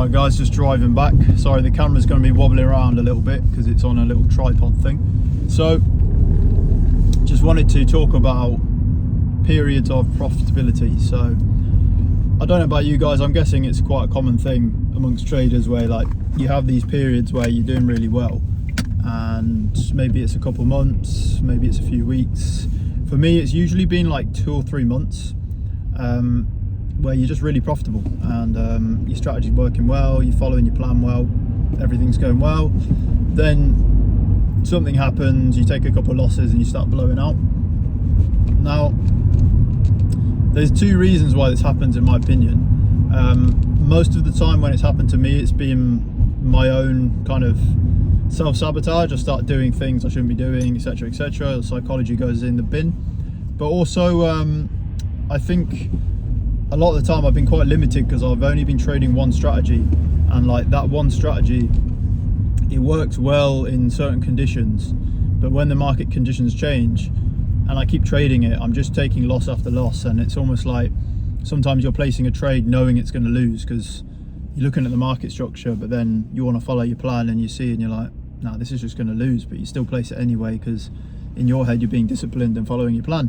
Alright guys, just driving back. Sorry, the camera's going to be wobbling around a little bit because it's on a little tripod thing. So, just wanted to talk about periods of profitability. So, I don't know about you guys, I'm guessing it's quite a common thing amongst traders where like you have these periods where you're doing really well. And maybe it's a couple months, maybe it's a few weeks. For me, it's usually been like 2 or 3 months. Where you're just really profitable and your strategy's working well, you're following your plan well, everything's going well. Then something happens, you take a couple of losses and you start blowing out. Now, there's 2 reasons why this happens in my opinion. Most of the time when it's happened to me, it's been my own kind of self-sabotage. I start doing things I shouldn't be doing, etc, etc. The psychology goes in the bin. But also, I think a lot of the time I've been quite limited because I've only been trading one strategy, and like that one strategy, it works well in certain conditions, but when the market conditions change and I keep trading it, I'm just taking loss after loss, and it's almost like sometimes you're placing a trade knowing it's going to lose because you're looking at the market structure, but then you want to follow your plan and you see and you're like, nah, this is just going to lose, but you still place it anyway because in your head you're being disciplined and following your plan.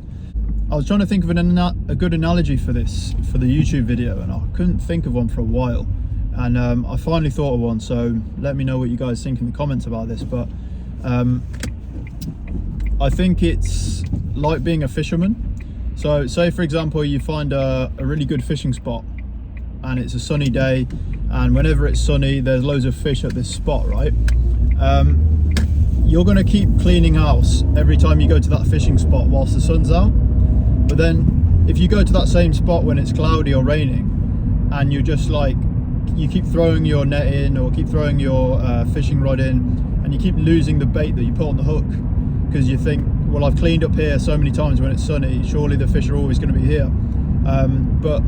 I was trying to think of a good analogy for this, for the YouTube video, and I couldn't think of one for a while. And I finally thought of one, so let me know what you guys think in the comments about this. But I think it's like being a fisherman. So say for example, you find a really good fishing spot and it's a sunny day, and whenever it's sunny, there's loads of fish at this spot, right? You're gonna keep cleaning house every time you go to that fishing spot whilst the sun's out. But then if you go to that same spot when it's cloudy or raining, and you're just like, you keep throwing your net in or keep throwing your fishing rod in, and you keep losing the bait that you put on the hook because you think, well, I've cleaned up here so many times when it's sunny, surely the fish are always going to be here. But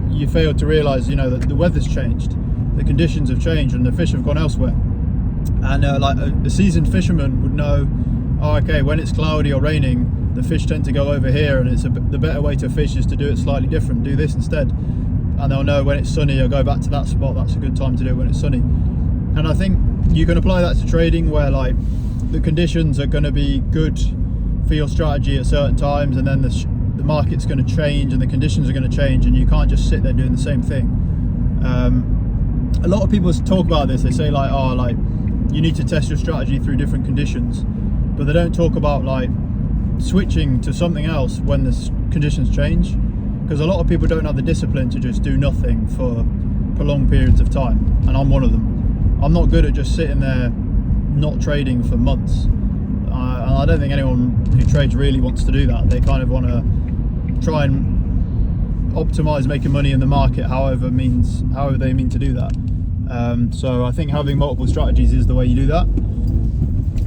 you fail to realize, you know, that the weather's changed, the conditions have changed, and the fish have gone elsewhere. And like a seasoned fisherman would know, oh, okay, when it's cloudy or raining, the fish tend to go over here, and the better way to fish is to do it slightly different, do this instead. And they'll know when it's sunny, I'll go back to that spot, that's a good time to do it when it's sunny. And I think you can apply that to trading where like the conditions are going to be good for your strategy at certain times, and then the market's going to change and the conditions are going to change, and you can't just sit there doing the same thing. A lot of people talk about this, they say like, oh, like you need to test your strategy through different conditions, but they don't talk about like switching to something else when the conditions change, because a lot of people don't have the discipline to just do nothing for prolonged periods of time, and I'm one of them. I'm not good at just sitting there not trading for months, and I don't think anyone who trades really wants to do that. They kind of want to try and optimize making money in the market however they mean to do that. So I think having multiple strategies is the way you do that.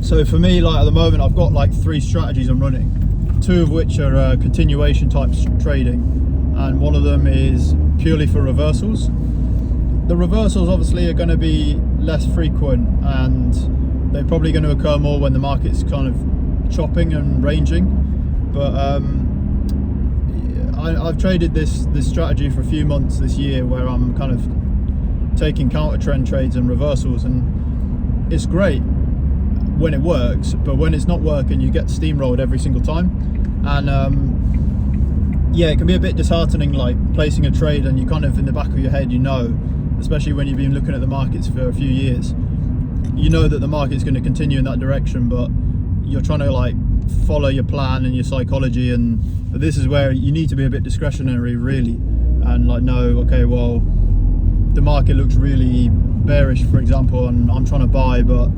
So for me, like at the moment, I've got like 3 strategies I'm running, 2 of which are continuation type trading, and one of them is purely for reversals. The reversals obviously are going to be less frequent, and they're probably going to occur more when the market's kind of chopping and ranging. But I've traded this strategy for a few months this year where I'm kind of taking counter trend trades and reversals, and it's great when it works, but when it's not working, you get steamrolled every single time. And yeah, it can be a bit disheartening, like placing a trade and you kind of in the back of your head, you know, especially when you've been looking at the markets for a few years, you know that the market's going to continue in that direction, but you're trying to like follow your plan and your psychology, and this is where you need to be a bit discretionary really, and like know, okay, well, the market looks really bearish, for example, and I'm trying to buy, but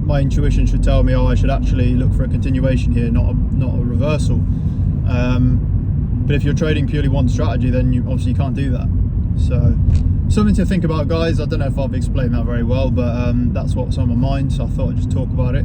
my intuition should tell me, oh, I should actually look for a continuation here, not a reversal. But if you're trading purely one strategy, then you obviously can't do that. So something to think about, guys. I don't know if I've explained that very well, but that's what's on my mind, so I thought I'd just talk about it.